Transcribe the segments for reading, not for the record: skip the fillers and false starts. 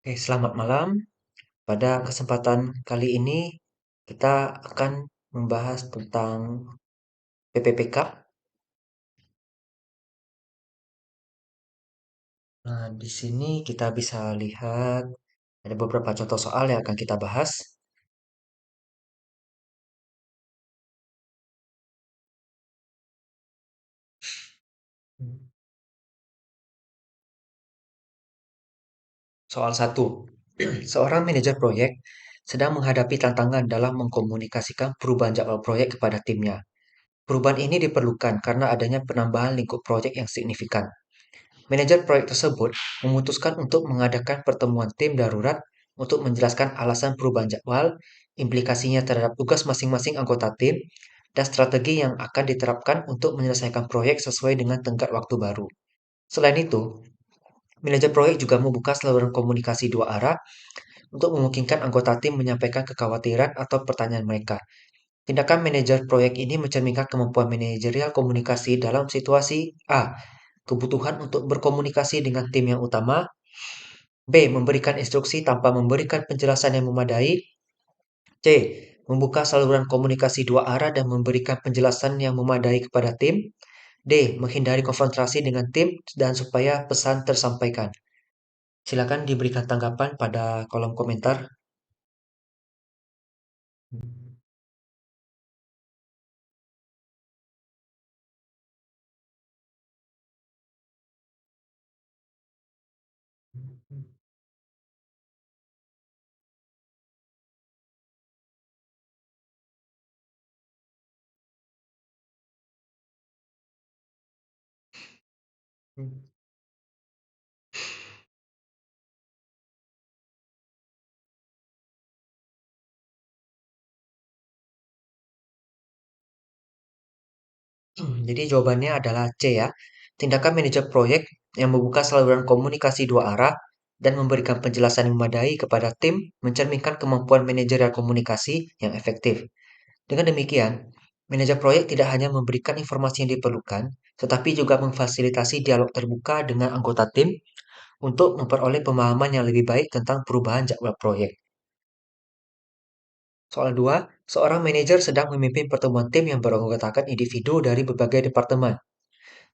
Oke, selamat malam. Pada kesempatan kali ini kita akan membahas tentang PPPK. Nah, di sini kita bisa lihat ada beberapa contoh soal yang akan kita bahas. Soal satu, seorang manajer proyek sedang menghadapi tantangan dalam mengkomunikasikan perubahan jadwal proyek kepada timnya. Perubahan ini diperlukan karena adanya penambahan lingkup proyek yang signifikan. Manajer proyek tersebut memutuskan untuk mengadakan pertemuan tim darurat untuk menjelaskan alasan perubahan jadwal, implikasinya terhadap tugas masing-masing anggota tim, dan strategi yang akan diterapkan untuk menyelesaikan proyek sesuai dengan tenggat waktu baru. Selain itu, manajer proyek juga membuka saluran komunikasi dua arah untuk memungkinkan anggota tim menyampaikan kekhawatiran atau pertanyaan mereka. Tindakan manajer proyek ini mencerminkan kemampuan manajerial komunikasi dalam situasi A. Kebutuhan untuk berkomunikasi dengan tim yang utama. B. Memberikan instruksi tanpa memberikan penjelasan yang memadai. C. Membuka saluran komunikasi dua arah dan memberikan penjelasan yang memadai kepada tim. D. Menghindari konfrontasi dengan tim dan supaya pesan tersampaikan. Silakan diberikan tanggapan pada kolom komentar. Jadi jawabannya adalah C ya. Tindakan manajer proyek yang membuka saluran komunikasi dua arah dan memberikan penjelasan yang memadai kepada tim mencerminkan kemampuan manajerial komunikasi yang efektif. Dengan demikian, manajer proyek tidak hanya memberikan informasi yang diperlukan, tetapi juga memfasilitasi dialog terbuka dengan anggota tim untuk memperoleh pemahaman yang lebih baik tentang perubahan jadwal proyek. Soal 2, seorang manajer sedang memimpin pertemuan tim yang beranggotakan individu dari berbagai departemen.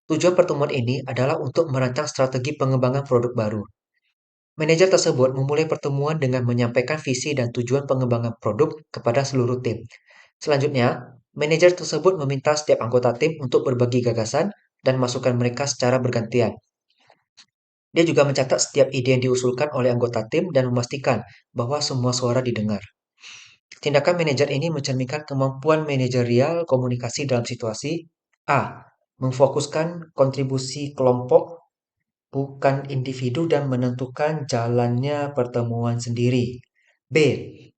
Tujuan pertemuan ini adalah untuk merancang strategi pengembangan produk baru. Manajer tersebut memulai pertemuan dengan menyampaikan visi dan tujuan pengembangan produk kepada seluruh tim. Selanjutnya, manajer tersebut meminta setiap anggota tim untuk berbagi gagasan dan masukan mereka secara bergantian. Dia juga mencatat setiap ide yang diusulkan oleh anggota tim dan memastikan bahwa semua suara didengar. Tindakan manajer ini mencerminkan kemampuan manajerial komunikasi dalam situasi A. Memfokuskan kontribusi kelompok bukan individu dan menentukan jalannya pertemuan sendiri. B.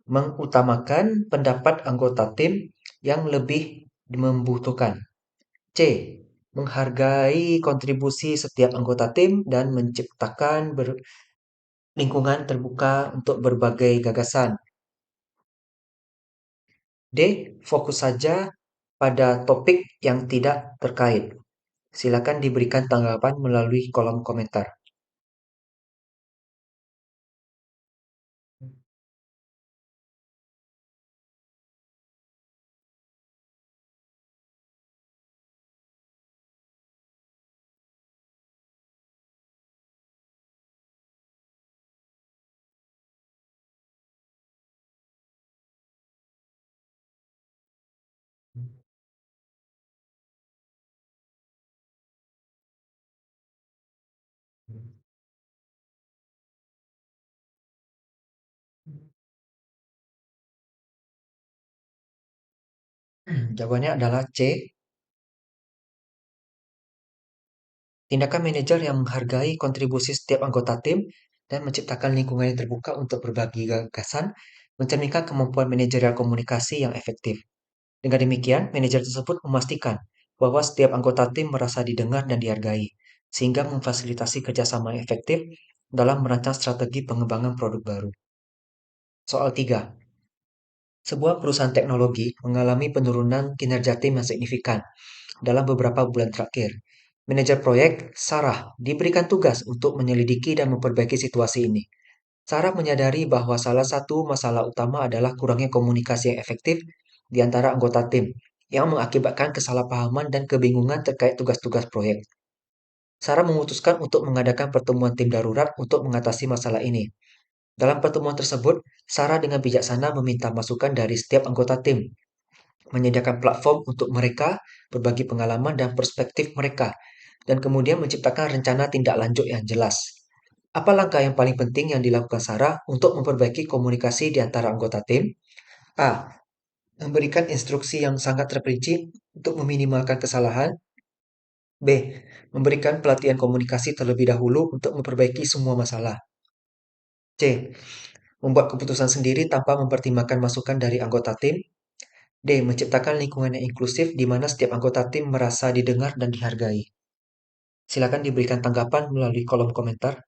Mengutamakan pendapat anggota tim yang lebih membutuhkan. C. Menghargai kontribusi setiap anggota tim dan menciptakan lingkungan terbuka untuk berbagai gagasan. D. Fokus saja pada topik yang tidak terkait. Silakan diberikan tanggapan melalui kolom komentar. Jawabannya adalah C. Tindakan manajer yang menghargai kontribusi setiap anggota tim dan menciptakan lingkungan yang terbuka untuk berbagi gagasan mencerminkan kemampuan manajerial komunikasi yang efektif. Dengan demikian, manajer tersebut memastikan bahwa setiap anggota tim merasa didengar dan dihargai, sehingga memfasilitasi kerjasama yang efektif dalam merancang strategi pengembangan produk baru. Soal 3. Sebuah perusahaan teknologi mengalami penurunan kinerja tim yang signifikan dalam beberapa bulan terakhir. Manajer proyek, Sarah, diberikan tugas untuk menyelidiki dan memperbaiki situasi ini. Sarah menyadari bahwa salah satu masalah utama adalah kurangnya komunikasi yang efektif di antara anggota tim, yang mengakibatkan kesalahpahaman dan kebingungan terkait tugas-tugas proyek. Sarah memutuskan untuk mengadakan pertemuan tim darurat untuk mengatasi masalah ini. Dalam pertemuan tersebut, Sarah dengan bijaksana meminta masukan dari setiap anggota tim, menyediakan platform untuk mereka berbagi pengalaman dan perspektif mereka, dan kemudian menciptakan rencana tindak lanjut yang jelas. Apa langkah yang paling penting yang dilakukan Sarah untuk memperbaiki komunikasi di antara anggota tim? A. Memberikan instruksi yang sangat terperinci untuk meminimalkan kesalahan. B. Memberikan pelatihan komunikasi terlebih dahulu untuk memperbaiki semua masalah. C. Membuat keputusan sendiri tanpa mempertimbangkan masukan dari anggota tim. D. Menciptakan lingkungan yang inklusif di mana setiap anggota tim merasa didengar dan dihargai. Silakan diberikan tanggapan melalui kolom komentar.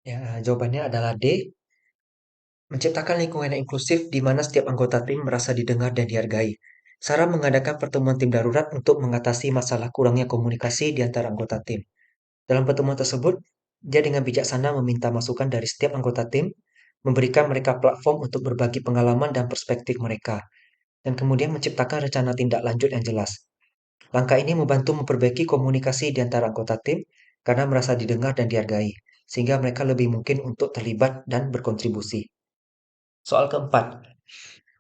Ya, jawabannya adalah D. Menciptakan lingkungan yang inklusif di mana setiap anggota tim merasa didengar dan dihargai. Sarah mengadakan pertemuan tim darurat untuk mengatasi masalah kurangnya komunikasi di antara anggota tim. Dalam pertemuan tersebut, dia dengan bijaksana meminta masukan dari setiap anggota tim, memberikan mereka platform untuk berbagi pengalaman dan perspektif mereka, dan kemudian menciptakan rencana tindak lanjut yang jelas. Langkah ini membantu memperbaiki komunikasi di antara anggota tim karena merasa didengar dan dihargai, sehingga mereka lebih mungkin untuk terlibat dan berkontribusi. Soal keempat,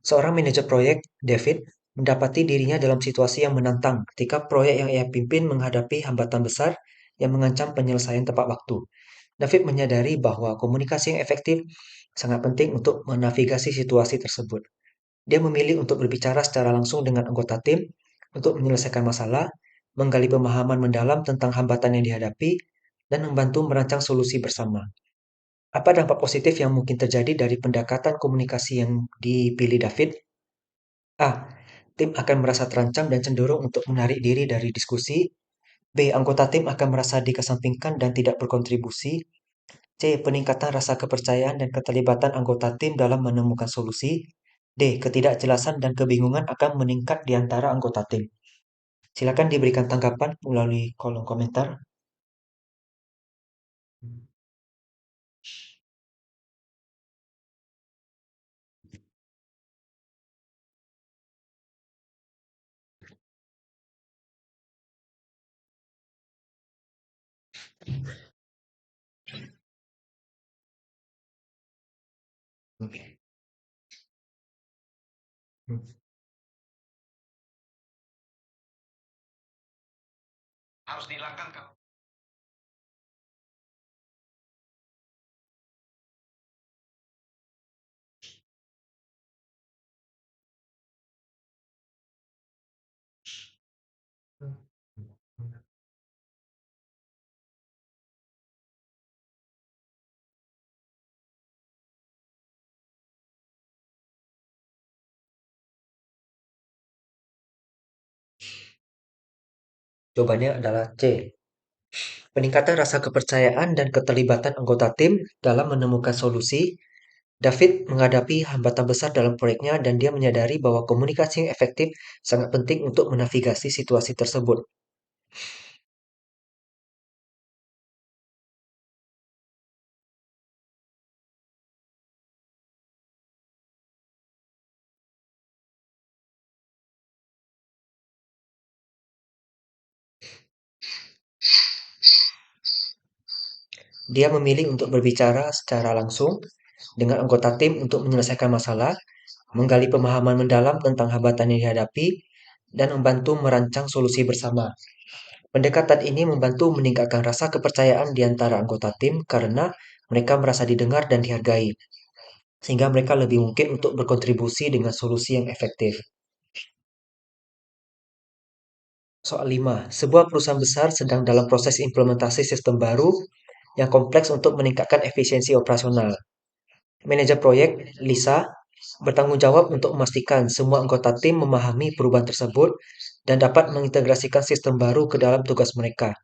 seorang manajer proyek, David, mendapati dirinya dalam situasi yang menantang ketika proyek yang ia pimpin menghadapi hambatan besar yang mengancam penyelesaian tepat waktu. David menyadari bahwa komunikasi yang efektif sangat penting untuk menavigasi situasi tersebut. Dia memilih untuk berbicara secara langsung dengan anggota tim untuk menyelesaikan masalah, menggali pemahaman mendalam tentang hambatan yang dihadapi, dan membantu merancang solusi bersama. Apa dampak positif yang mungkin terjadi dari pendekatan komunikasi yang dipilih David? A. Tim akan merasa terancam dan cenderung untuk menarik diri dari diskusi. B. Anggota tim akan merasa dikesampingkan dan tidak berkontribusi. C. Peningkatan rasa kepercayaan dan keterlibatan anggota tim dalam menemukan solusi. D. Ketidakjelasan dan kebingungan akan meningkat di antara anggota tim. Silakan diberikan tanggapan melalui kolom komentar. Oke. Harus dihilangkan kau. Jawabannya adalah C. Peningkatan rasa kepercayaan dan keterlibatan anggota tim dalam menemukan solusi. David menghadapi hambatan besar dalam proyeknya dan dia menyadari bahwa komunikasi yang efektif sangat penting untuk menavigasi situasi tersebut. Dia memilih untuk berbicara secara langsung dengan anggota tim untuk menyelesaikan masalah, menggali pemahaman mendalam tentang hambatan yang dihadapi, dan membantu merancang solusi bersama. Pendekatan ini membantu meningkatkan rasa kepercayaan di antara anggota tim karena mereka merasa didengar dan dihargai, sehingga mereka lebih mungkin untuk berkontribusi dengan solusi yang efektif. Soal 5. Sebuah perusahaan besar sedang dalam proses implementasi sistem baru yang kompleks untuk meningkatkan efisiensi operasional. Manajer proyek, Lisa, bertanggung jawab untuk memastikan semua anggota tim memahami perubahan tersebut dan dapat mengintegrasikan sistem baru ke dalam tugas mereka.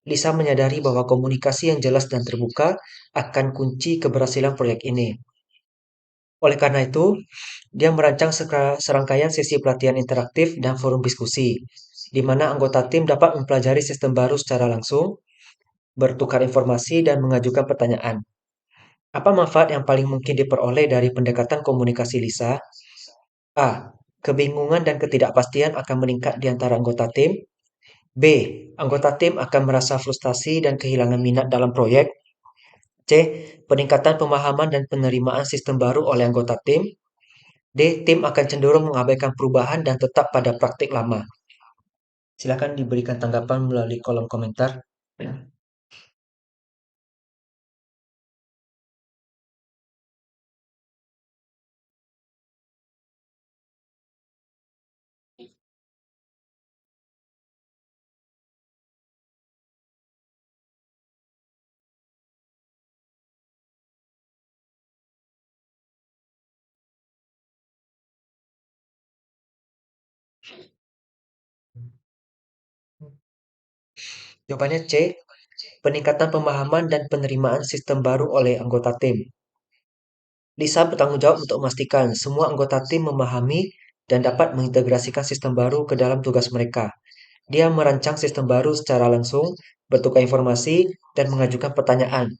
Lisa menyadari bahwa komunikasi yang jelas dan terbuka akan kunci keberhasilan proyek ini. Oleh karena itu, dia merancang serangkaian sesi pelatihan interaktif dan forum diskusi, di mana anggota tim dapat mempelajari sistem baru secara langsung, bertukar informasi, dan mengajukan pertanyaan. Apa manfaat yang paling mungkin diperoleh dari pendekatan komunikasi Lisa? A. Kebingungan dan ketidakpastian akan meningkat di antara anggota tim. B. Anggota tim akan merasa frustasi dan kehilangan minat dalam proyek. C. Peningkatan pemahaman dan penerimaan sistem baru oleh anggota tim. D. Tim akan cenderung mengabaikan perubahan dan tetap pada praktik lama. Silakan diberikan tanggapan melalui kolom komentar. Jawabannya C. Peningkatan pemahaman dan penerimaan sistem baru oleh anggota tim. Lisa bertanggung jawab untuk memastikan semua anggota tim memahami dan dapat mengintegrasikan sistem baru ke dalam tugas mereka. Dia merancang sistem baru secara langsung, bertukar informasi, dan mengajukan pertanyaan.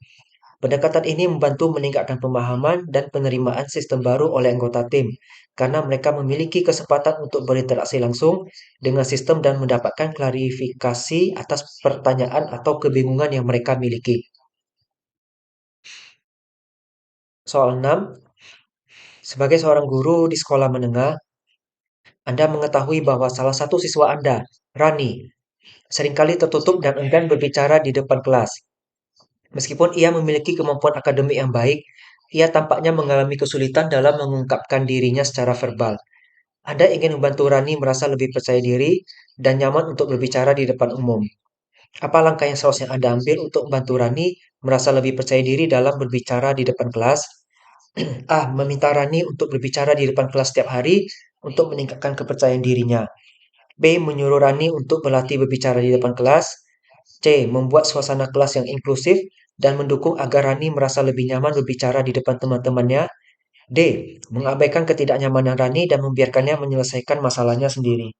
Pendekatan ini membantu meningkatkan pemahaman dan penerimaan sistem baru oleh anggota tim, karena mereka memiliki kesempatan untuk berinteraksi langsung dengan sistem dan mendapatkan klarifikasi atas pertanyaan atau kebingungan yang mereka miliki. Soal 6. Sebagai seorang guru di sekolah menengah, Anda mengetahui bahwa salah satu siswa Anda, Rani, seringkali tertutup dan enggan berbicara di depan kelas. Meskipun ia memiliki kemampuan akademik yang baik, ia tampaknya mengalami kesulitan dalam mengungkapkan dirinya secara verbal. Anda ingin membantu Rani merasa lebih percaya diri dan nyaman untuk berbicara di depan umum. Apa langkah yang seharusnya Anda ambil untuk membantu Rani merasa lebih percaya diri dalam berbicara di depan kelas? A. Meminta Rani untuk berbicara di depan kelas setiap hari untuk meningkatkan kepercayaan dirinya. B. Menyuruh Rani untuk berlatih berbicara di depan kelas. C. Membuat suasana kelas yang inklusif dan mendukung agar Rani merasa lebih nyaman berbicara di depan teman-temannya. D. Mengabaikan ketidaknyamanan Rani dan membiarkannya menyelesaikan masalahnya sendiri.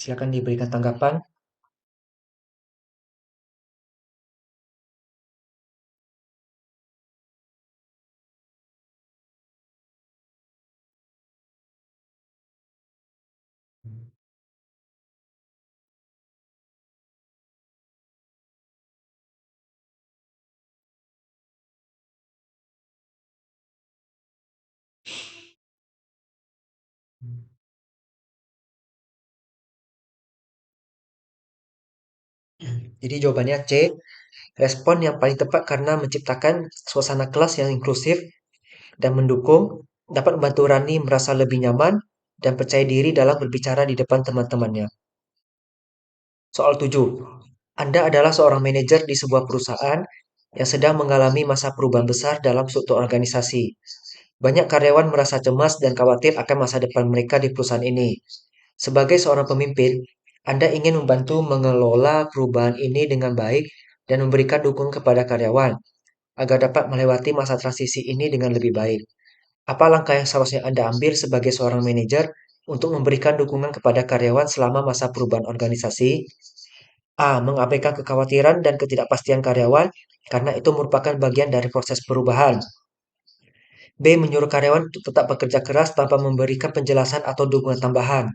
Silakan diberikan tanggapan. Jadi jawabannya C. Respon yang paling tepat karena menciptakan suasana kelas yang inklusif dan mendukung dapat membantu Rani merasa lebih nyaman dan percaya diri dalam berbicara di depan teman-temannya. Soal 7. Anda adalah seorang manajer di sebuah perusahaan yang sedang mengalami masa perubahan besar dalam struktur organisasi. Banyak karyawan merasa cemas dan khawatir akan masa depan mereka di perusahaan ini. Sebagai seorang pemimpin, Anda ingin membantu mengelola perubahan ini dengan baik dan memberikan dukungan kepada karyawan agar dapat melewati masa transisi ini dengan lebih baik. Apa langkah yang seharusnya Anda ambil sebagai seorang manajer untuk memberikan dukungan kepada karyawan selama masa perubahan organisasi? A. Mengabaikan kekhawatiran dan ketidakpastian karyawan karena itu merupakan bagian dari proses perubahan. B. Menyuruh karyawan untuk tetap bekerja keras tanpa memberikan penjelasan atau dukungan tambahan.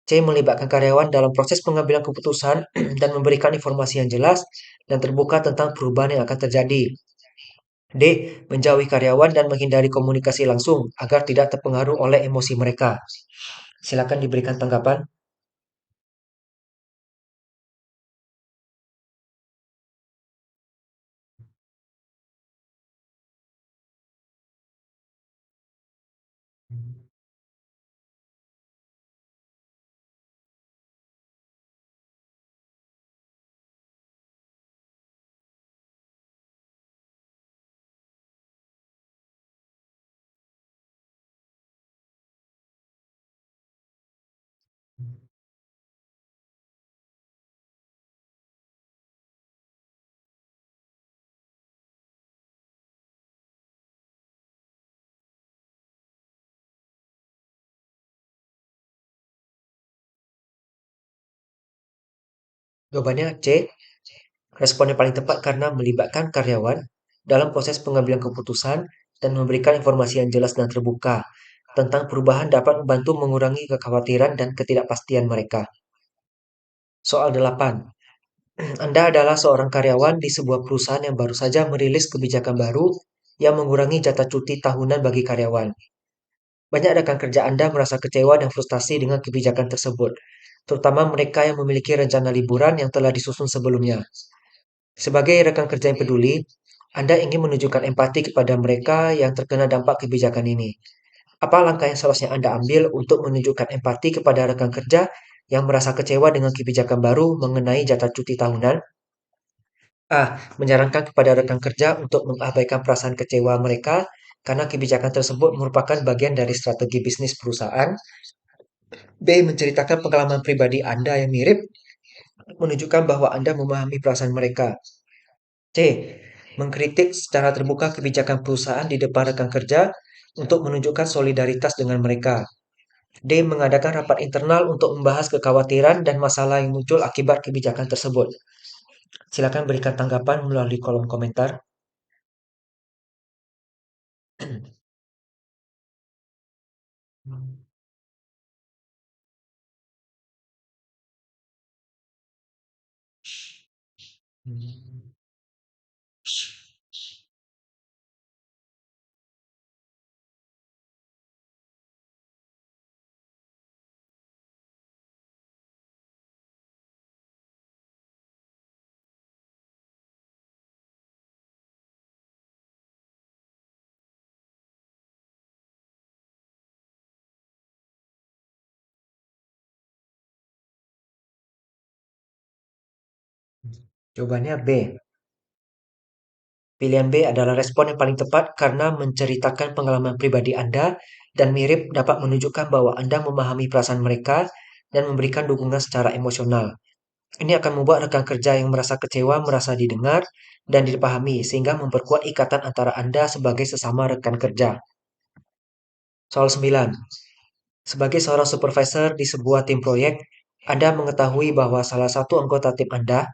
C. Melibatkan karyawan dalam proses pengambilan keputusan dan memberikan informasi yang jelas dan terbuka tentang perubahan yang akan terjadi. D. Menjauhi karyawan dan menghindari komunikasi langsung agar tidak terpengaruh oleh emosi mereka. Silakan diberikan tanggapan. Jawabannya C. Respon yang paling tepat karena melibatkan karyawan dalam proses pengambilan keputusan dan memberikan informasi yang jelas dan terbuka tentang perubahan dapat membantu mengurangi kekhawatiran dan ketidakpastian mereka. Soal 8. Anda adalah seorang karyawan di sebuah perusahaan yang baru saja merilis kebijakan baru yang mengurangi jatah cuti tahunan bagi karyawan. Banyak rekan kerja Anda merasa kecewa dan frustasi dengan kebijakan tersebut, terutama mereka yang memiliki rencana liburan yang telah disusun sebelumnya. Sebagai rekan kerja yang peduli, Anda ingin menunjukkan empati kepada mereka yang terkena dampak kebijakan ini. Apa langkah yang seharusnya Anda ambil untuk menunjukkan empati kepada rekan kerja yang merasa kecewa dengan kebijakan baru mengenai jatah cuti tahunan? A. Menyarankan kepada rekan kerja untuk mengabaikan perasaan kecewa mereka karena kebijakan tersebut merupakan bagian dari strategi bisnis perusahaan. B. Menceritakan pengalaman pribadi Anda yang mirip, menunjukkan bahwa Anda memahami perasaan mereka. C. Mengkritik secara terbuka kebijakan perusahaan di depan rekan kerja untuk menunjukkan solidaritas dengan mereka. D. Mengadakan rapat internal untuk membahas kekhawatiran dan masalah yang muncul akibat kebijakan tersebut. Silakan berikan tanggapan melalui kolom komentar. Jawabannya B. Pilihan B adalah respon yang paling tepat karena menceritakan pengalaman pribadi Anda dan mirip dapat menunjukkan bahwa Anda memahami perasaan mereka dan memberikan dukungan secara emosional. Ini akan membuat rekan kerja yang merasa kecewa merasa didengar dan dipahami sehingga memperkuat ikatan antara Anda sebagai sesama rekan kerja. Soal 9. Sebagai seorang supervisor di sebuah tim proyek, Anda mengetahui bahwa salah satu anggota tim Anda,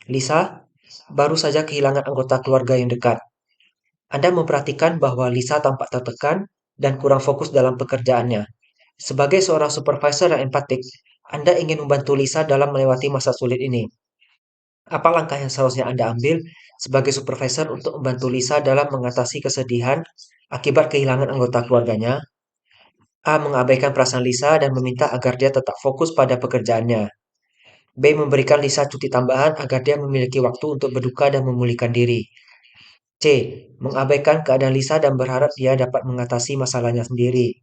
Lisa, baru saja kehilangan anggota keluarga yang dekat. Anda memperhatikan bahwa Lisa tampak tertekan dan kurang fokus dalam pekerjaannya. Sebagai seorang supervisor yang empatik, Anda ingin membantu Lisa dalam melewati masa sulit ini. Apa langkah yang seharusnya Anda ambil sebagai supervisor untuk membantu Lisa dalam mengatasi kesedihan akibat kehilangan anggota keluarganya? A. Mengabaikan perasaan Lisa dan meminta agar dia tetap fokus pada pekerjaannya. B. Memberikan Lisa cuti tambahan agar dia memiliki waktu untuk berduka dan memulihkan diri. C. Mengabaikan keadaan Lisa dan berharap dia dapat mengatasi masalahnya sendiri.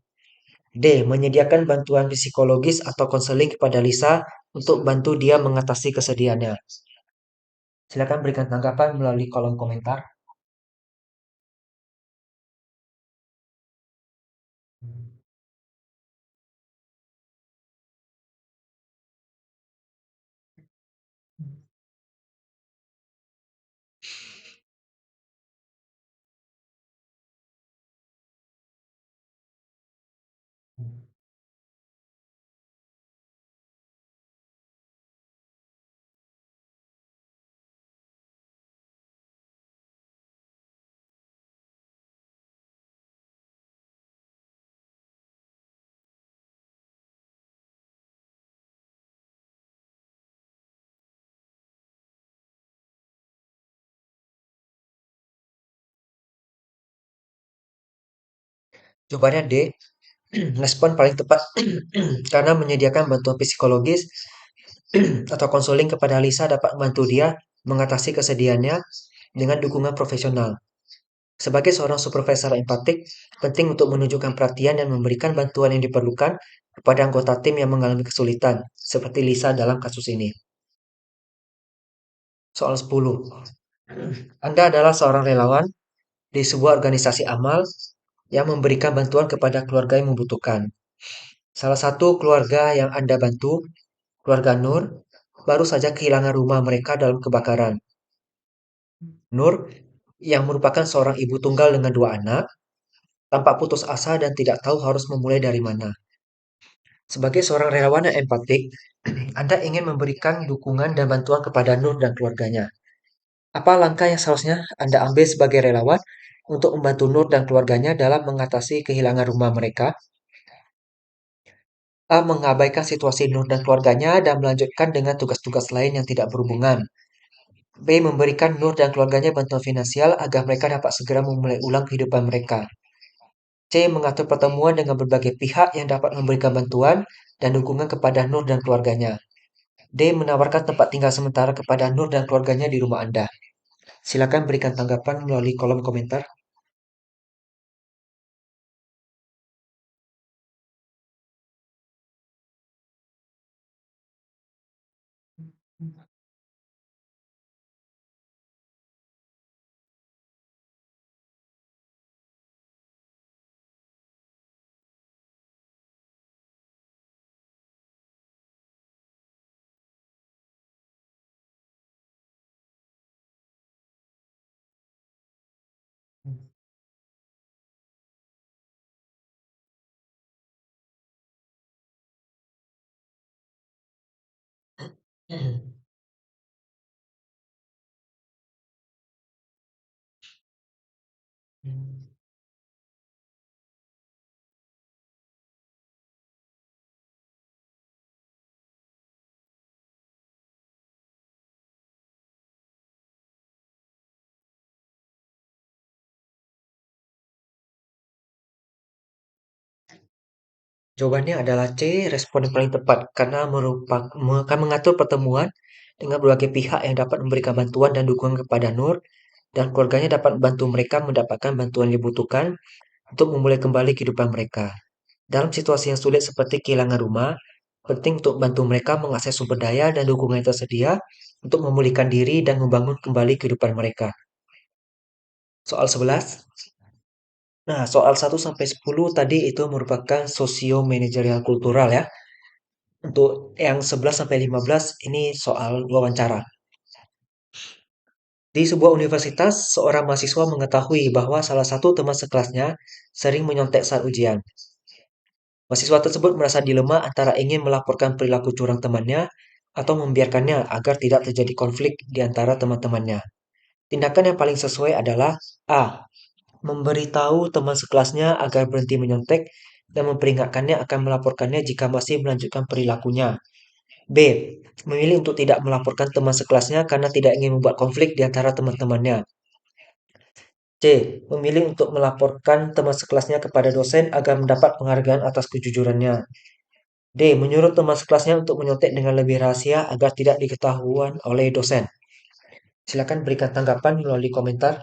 D. Menyediakan bantuan psikologis atau konseling kepada Lisa untuk bantu dia mengatasi kesedihannya. Silakan berikan tanggapan melalui kolom komentar. Jawabannya D. Respon paling tepat karena menyediakan bantuan psikologis atau konseling kepada Lisa dapat membantu dia mengatasi kesedihannya dengan dukungan profesional. Sebagai seorang supervisor empatik, penting untuk menunjukkan perhatian dan memberikan bantuan yang diperlukan kepada anggota tim yang mengalami kesulitan, seperti Lisa dalam kasus ini. Soal 10. Anda adalah seorang relawan di sebuah organisasi amal yang memberikan bantuan kepada keluarga yang membutuhkan. Salah satu keluarga yang Anda bantu, keluarga Nur, baru saja kehilangan rumah mereka dalam kebakaran. Nur, yang merupakan seorang ibu tunggal dengan dua anak, tampak putus asa dan tidak tahu harus memulai dari mana. Sebagai seorang relawan yang empatik, Anda ingin memberikan dukungan dan bantuan kepada Nur dan keluarganya. Apa langkah yang seharusnya Anda ambil sebagai relawan untuk membantu Nur dan keluarganya dalam mengatasi kehilangan rumah mereka? A. Mengabaikan situasi Nur dan keluarganya dan melanjutkan dengan tugas-tugas lain yang tidak berhubungan. B. Memberikan Nur dan keluarganya bantuan finansial agar mereka dapat segera memulai ulang kehidupan mereka. C. Mengatur pertemuan dengan berbagai pihak yang dapat memberikan bantuan dan dukungan kepada Nur dan keluarganya. D. Menawarkan tempat tinggal sementara kepada Nur dan keluarganya di rumah Anda. Silakan berikan tanggapan melalui kolom komentar. Jawabannya adalah C, respon yang paling tepat, karena akan mengatur pertemuan dengan berbagai pihak yang dapat memberikan bantuan dan dukungan kepada Nur, dan keluarganya dapat membantu mereka mendapatkan bantuan yang dibutuhkan untuk memulai kembali kehidupan mereka. Dalam situasi yang sulit seperti kehilangan rumah, penting untuk bantu mereka mengakses sumber daya dan dukungan yang tersedia untuk memulihkan diri dan membangun kembali kehidupan mereka. Soal 11. Nah, soal 1 sampai 10 tadi itu merupakan sosio-manajerial kultural ya. Untuk yang 11 sampai 15 ini soal wawancara. Di sebuah universitas, seorang mahasiswa mengetahui bahwa salah satu teman sekelasnya sering menyontek saat ujian. Mahasiswa tersebut merasa dilema antara ingin melaporkan perilaku curang temannya atau membiarkannya agar tidak terjadi konflik di antara teman-temannya. Tindakan yang paling sesuai adalah A. Memberitahu teman sekelasnya agar berhenti menyontek dan memperingatkannya akan melaporkannya jika masih melanjutkan perilakunya. B. Memilih untuk tidak melaporkan teman sekelasnya karena tidak ingin membuat konflik di antara teman-temannya. C. Memilih untuk melaporkan teman sekelasnya kepada dosen agar mendapat penghargaan atas kejujurannya. D. Menyuruh teman sekelasnya untuk menyontek dengan lebih rahasia agar tidak diketahuan oleh dosen. Silakan berikan tanggapan melalui komentar.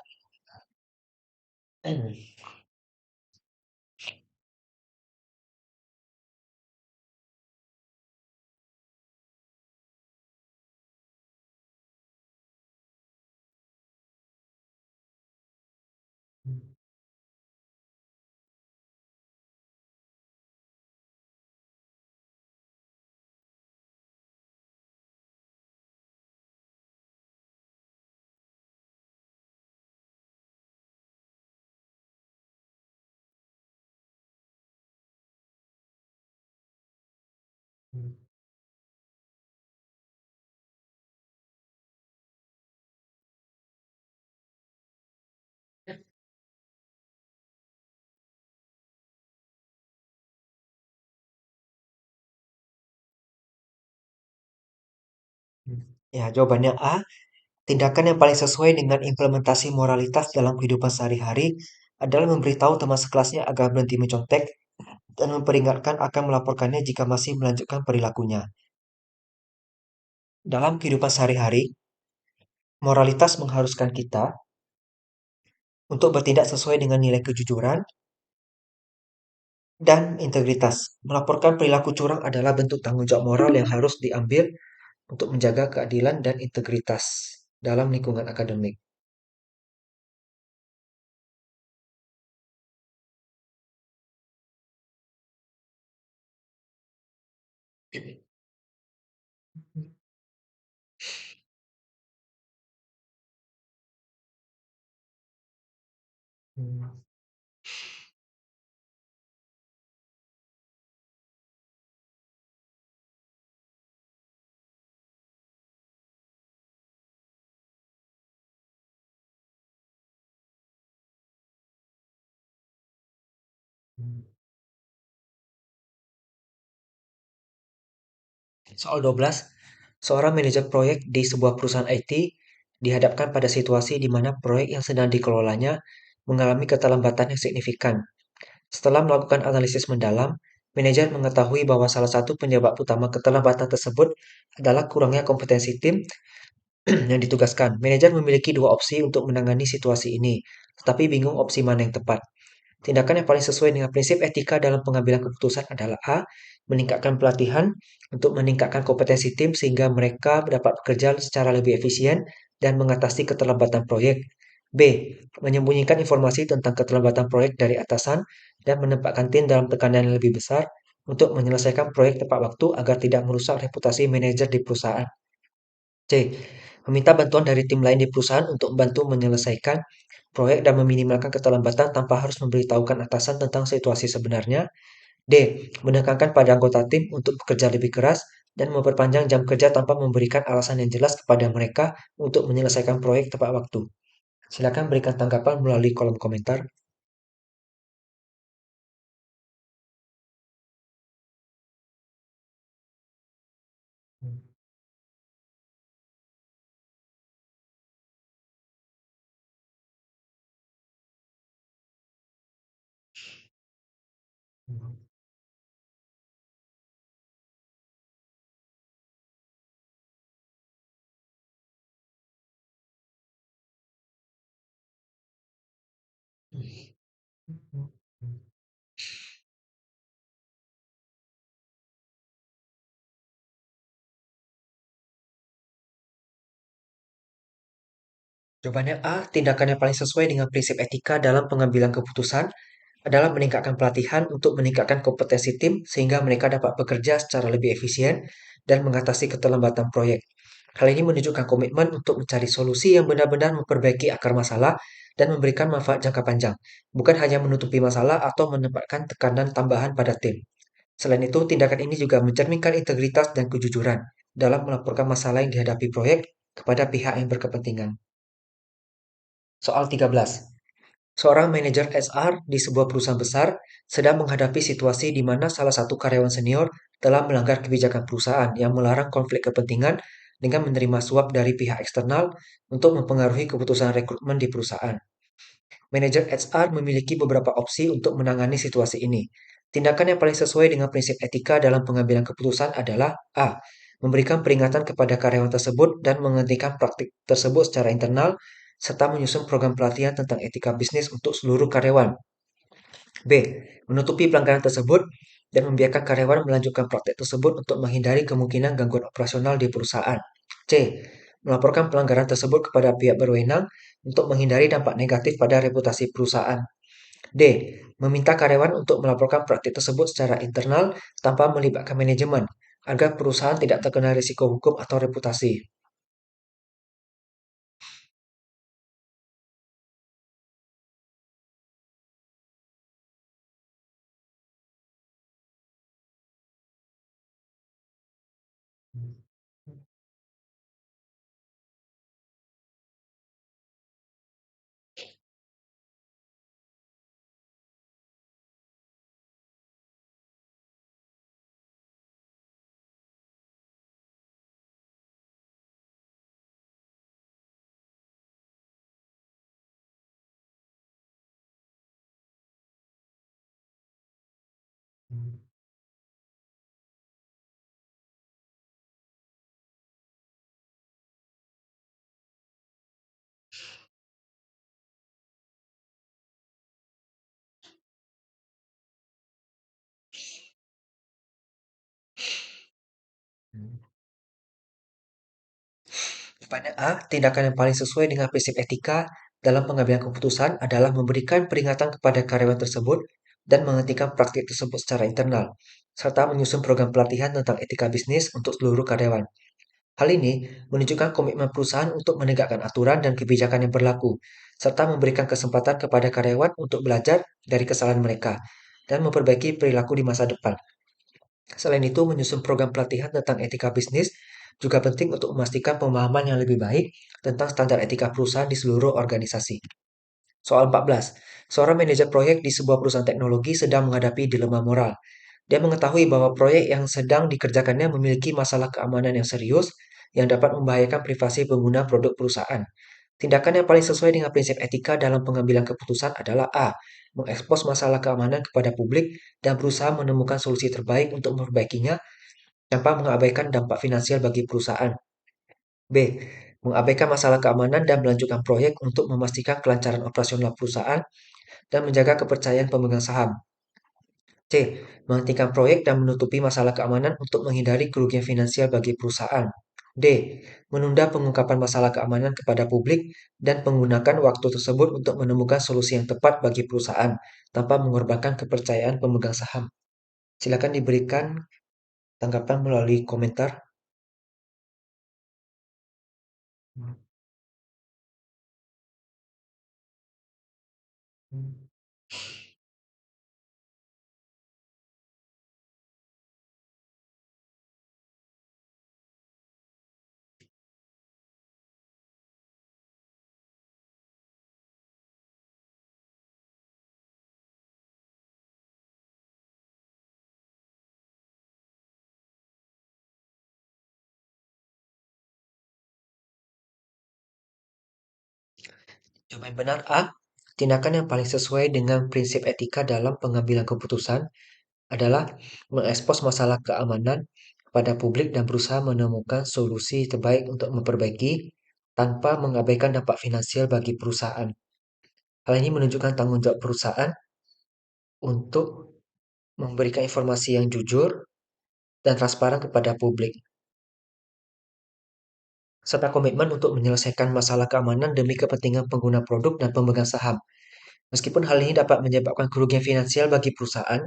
Ya, jawabannya A. Tindakan yang paling sesuai dengan implementasi moralitas dalam kehidupan sehari-hari adalah memberitahu teman sekelasnya agar berhenti mencontek dan memperingatkan akan melaporkannya jika masih melanjutkan perilakunya. Dalam kehidupan sehari-hari, moralitas mengharuskan kita untuk bertindak sesuai dengan nilai kejujuran dan integritas. Melaporkan perilaku curang adalah bentuk tanggung jawab moral yang harus diambil untuk menjaga keadilan dan integritas dalam lingkungan akademik. Soal 12, seorang manajer proyek di sebuah perusahaan IT dihadapkan pada situasi di mana proyek yang sedang dikelolanya mengalami keterlambatan yang signifikan. Setelah melakukan analisis mendalam, manajer mengetahui bahwa salah satu penyebab utama keterlambatan tersebut adalah kurangnya kompetensi tim yang ditugaskan. Manajer memiliki dua opsi untuk menangani situasi ini, tetapi bingung opsi mana yang tepat. Tindakan yang paling sesuai dengan prinsip etika dalam pengambilan keputusan adalah A. Meningkatkan pelatihan untuk meningkatkan kompetensi tim sehingga mereka dapat bekerja secara lebih efisien dan mengatasi keterlambatan proyek. B. Menyembunyikan informasi tentang keterlambatan proyek dari atasan dan menempatkan tim dalam tekanan yang lebih besar untuk menyelesaikan proyek tepat waktu agar tidak merusak reputasi manajer di perusahaan. C. Meminta bantuan dari tim lain di perusahaan untuk membantu menyelesaikan proyek dan meminimalkan keterlambatan tanpa harus memberitahukan atasan tentang situasi sebenarnya. D. Menekankan pada anggota tim untuk bekerja lebih keras dan memperpanjang jam kerja tanpa memberikan alasan yang jelas kepada mereka untuk menyelesaikan proyek tepat waktu. Silakan berikan tanggapan melalui kolom komentar. Jawabannya A. Tindakan yang paling sesuai dengan prinsip etika dalam pengambilan keputusan adalah meningkatkan pelatihan untuk meningkatkan kompetensi tim sehingga mereka dapat bekerja secara lebih efisien dan mengatasi keterlambatan proyek. Hal ini menunjukkan komitmen untuk mencari solusi yang benar-benar memperbaiki akar masalah dan memberikan manfaat jangka panjang, bukan hanya menutupi masalah atau menempatkan tekanan tambahan pada tim. Selain itu, tindakan ini juga mencerminkan integritas dan kejujuran dalam melaporkan masalah yang dihadapi proyek kepada pihak yang berkepentingan. Soal 13. Seorang manajer HR di sebuah perusahaan besar sedang menghadapi situasi di mana salah satu karyawan senior telah melanggar kebijakan perusahaan yang melarang konflik kepentingan dengan menerima suap dari pihak eksternal untuk mempengaruhi keputusan rekrutmen di perusahaan. Manajer HR memiliki beberapa opsi untuk menangani situasi ini. Tindakan yang paling sesuai dengan prinsip etika dalam pengambilan keputusan adalah A. Memberikan peringatan kepada karyawan tersebut dan menghentikan praktik tersebut secara internal, serta menyusun program pelatihan tentang etika bisnis untuk seluruh karyawan. B. Menutupi pelanggaran tersebut dan membiarkan karyawan melanjutkan praktik tersebut untuk menghindari kemungkinan gangguan operasional di perusahaan. C. Melaporkan pelanggaran tersebut kepada pihak berwenang untuk menghindari dampak negatif pada reputasi perusahaan. D. Meminta karyawan untuk melaporkan praktik tersebut secara internal tanpa melibatkan manajemen, agar perusahaan tidak terkena risiko hukum atau reputasi. Jawabannya A, tindakan yang paling sesuai dengan prinsip etika dalam pengambilan keputusan adalah memberikan peringatan kepada karyawan tersebut dan menghentikan praktik tersebut secara internal, serta menyusun program pelatihan tentang etika bisnis untuk seluruh karyawan. Hal ini menunjukkan komitmen perusahaan untuk menegakkan aturan dan kebijakan yang berlaku, serta memberikan kesempatan kepada karyawan untuk belajar dari kesalahan mereka dan memperbaiki perilaku di masa depan. Selain itu, menyusun program pelatihan tentang etika bisnis juga penting untuk memastikan pemahaman yang lebih baik tentang standar etika perusahaan di seluruh organisasi. Soal 14. Seorang manajer proyek di sebuah perusahaan teknologi sedang menghadapi dilema moral. Dia mengetahui bahwa proyek yang sedang dikerjakannya memiliki masalah keamanan yang serius yang dapat membahayakan privasi pengguna produk perusahaan. Tindakan yang paling sesuai dengan prinsip etika dalam pengambilan keputusan adalah A. Mengekspos masalah keamanan kepada publik dan berusaha menemukan solusi terbaik untuk memperbaikinya tanpa mengabaikan dampak finansial bagi perusahaan. B. Mengabaikan masalah keamanan dan melanjutkan proyek untuk memastikan kelancaran operasional perusahaan dan menjaga kepercayaan pemegang saham. C. Menghentikan proyek dan menutupi masalah keamanan untuk menghindari kerugian finansial bagi perusahaan. D. Menunda pengungkapan masalah keamanan kepada publik dan menggunakan waktu tersebut untuk menemukan solusi yang tepat bagi perusahaan tanpa mengorbankan kepercayaan pemegang saham. Silakan diberikan tanggapan melalui komentar. Jawaban benar A. Tindakan yang paling sesuai dengan prinsip etika dalam pengambilan keputusan adalah mengekspos masalah keamanan pada publik dan berusaha menemukan solusi terbaik untuk memperbaiki tanpa mengabaikan dampak finansial bagi perusahaan. Hal ini menunjukkan tanggung jawab perusahaan untuk memberikan informasi yang jujur dan transparan kepada publik, serta komitmen untuk menyelesaikan masalah keamanan demi kepentingan pengguna produk dan pemegang saham. Meskipun hal ini dapat menyebabkan kerugian finansial bagi perusahaan,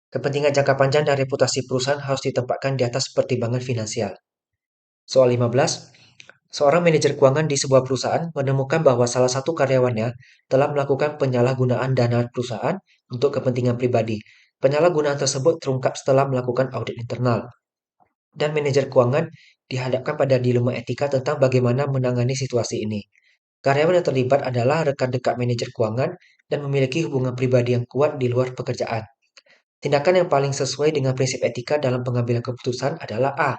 kepentingan jangka panjang dan reputasi perusahaan harus ditempatkan di atas pertimbangan finansial. Soal 15. Seorang manajer keuangan di sebuah perusahaan menemukan bahwa salah satu karyawannya telah melakukan penyalahgunaan dana perusahaan untuk kepentingan pribadi. Penyalahgunaan tersebut terungkap setelah melakukan audit internal, dan manajer keuangan dihadapkan pada dilema etika tentang bagaimana menangani situasi ini. Karyawan yang terlibat adalah rekan dekat manajer keuangan dan memiliki hubungan pribadi yang kuat di luar pekerjaan. Tindakan yang paling sesuai dengan prinsip etika dalam pengambilan keputusan adalah A.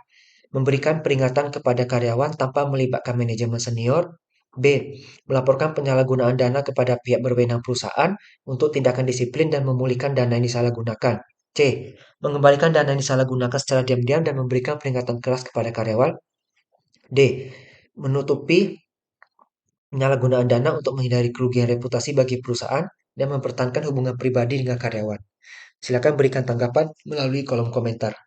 Memberikan peringatan kepada karyawan tanpa melibatkan manajemen senior. B. Melaporkan penyalahgunaan dana kepada pihak berwenang perusahaan untuk tindakan disiplin dan memulihkan dana yang disalahgunakan. C. Mengembalikan dana yang disalahgunakan secara diam-diam dan memberikan peringatan keras kepada karyawan. D. Menutupi penyalahgunaan dana untuk menghindari kerugian reputasi bagi perusahaan dan mempertahankan hubungan pribadi dengan karyawan. Silakan berikan tanggapan melalui kolom komentar.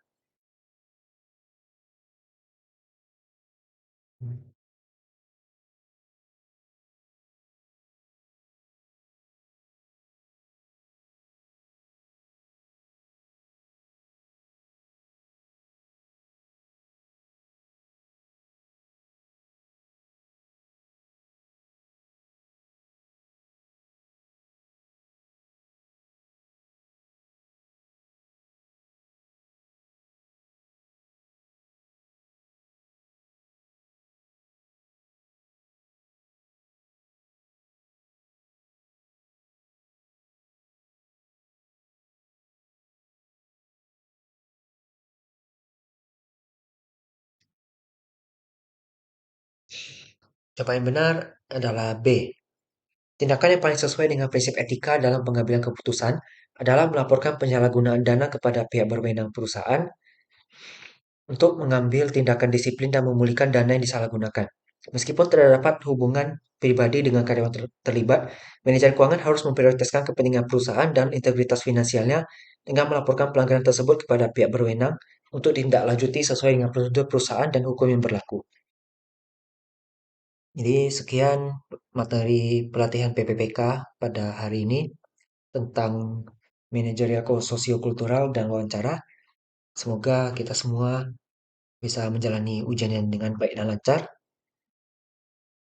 Jawaban yang benar adalah B. Tindakan yang paling sesuai dengan prinsip etika dalam pengambilan keputusan adalah melaporkan penyalahgunaan dana kepada pihak berwenang perusahaan untuk mengambil tindakan disiplin dan memulihkan dana yang disalahgunakan. Meskipun terdapat hubungan pribadi dengan karyawan terlibat, manajer keuangan harus memprioritaskan kepentingan perusahaan dan integritas finansialnya dengan melaporkan pelanggaran tersebut kepada pihak berwenang untuk ditindaklanjuti sesuai dengan prosedur perusahaan dan hukum yang berlaku. Jadi sekian materi pelatihan PPPK pada hari ini tentang manajerial sosiokultural dan wawancara. Semoga kita semua bisa menjalani ujian dengan baik dan lancar.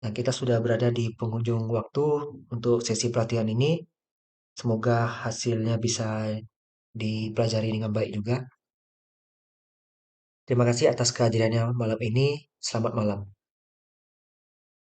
Nah, kita sudah berada di penghujung waktu untuk sesi pelatihan ini. Semoga hasilnya bisa dipelajari dengan baik juga. Terima kasih atas kehadirannya malam ini. Selamat malam.